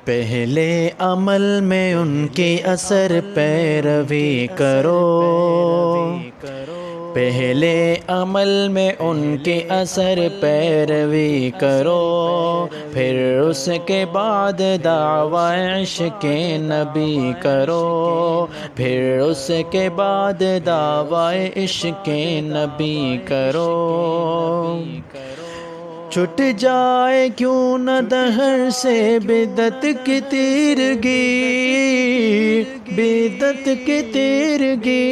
پہلے عمل میں ان کی اثر پیروی کرو، پہلے عمل میں ان کی اثر پیروی کرو، پھر اس کے بعد دعویٰ عشق نبی کرو، پھر اس کے بعد دعویٰ عشق نبی کرو۔ چھٹ جائے کیوں نہ دہر سے بدعت کی تیرگی، بدعت کی تیرگی،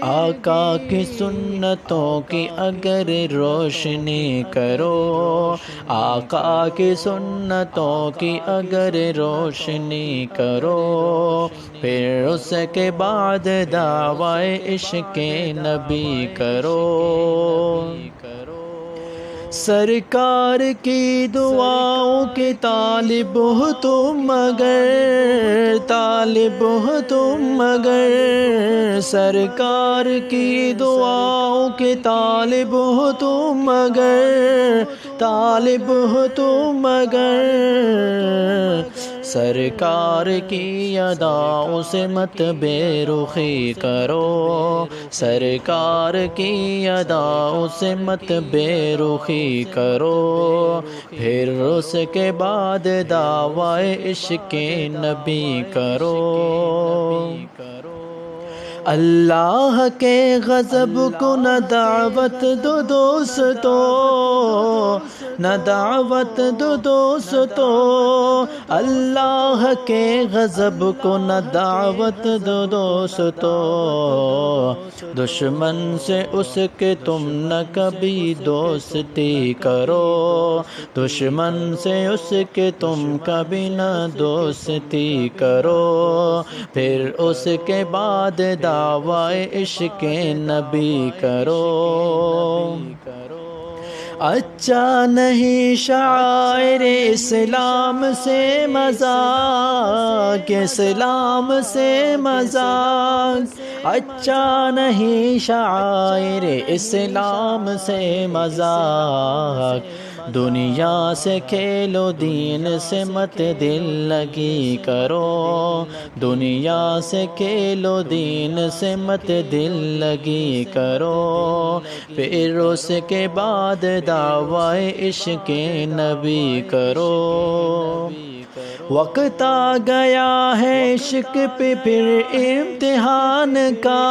آقا کی سنتوں کی اگر روشنی کرو، آقا کی سنتوں کی اگر روشنی کرو، پھر اس کے بعد دعویٰ عشق نبی کرو۔ سرکار کی دعاؤں کے طالب ہو تم مگر، طالب ہو تم مگر، سرکار کی دعاؤں کے طالب ہو تم مگر، طالب ہو تم مگر، سرکار کی اداؤں سے مت بے رخی کرو، سرکار کی اداؤں سے مت بے رخی کرو، پھر اس کے بعد دعویٰ عشق نبی کرو۔ اللہ کے غضب کو نہ دعوت دو دوستو، نہ دعوت دو دوستو، اللہ کے غضب کو نہ دعوت دو دوستو، دشمن سے اس کے تم نہ کبھی دوستی کرو، دشمن سے اس کے تم کبھی نہ دوستی کرو، پھر اس کے بعد دعویٰ عشق نبی کرو۔ اچھا نہیں شاعر اسلام سے مذاق، اسلام سے مذاق، اچھا نہیں شاعر اسلام سے مذاق، دنیا سے کھیلو دین سے مت دل لگی کرو، دنیا سے کھیلو دین سے مت دل لگی کرو، پھر اس کے بعد دعویٰ عشق نبی کرو۔ وقت آ گیا ہے عشق پہ پھر امتحان کا،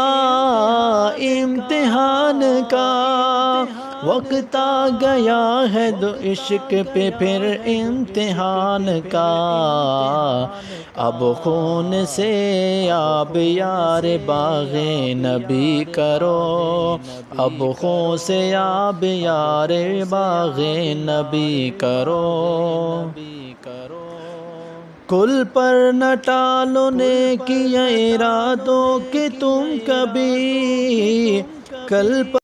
امتحان کا، وقت آ گیا ہے عشق پہ پھر امتحان کا، اب خون سے آب یار باغ نبی کرو، اب خون سے آب یار باغ نبی کرو۔ کل پر نہ ٹالو نیکی ارادوں کہ تم کبھی، کل پر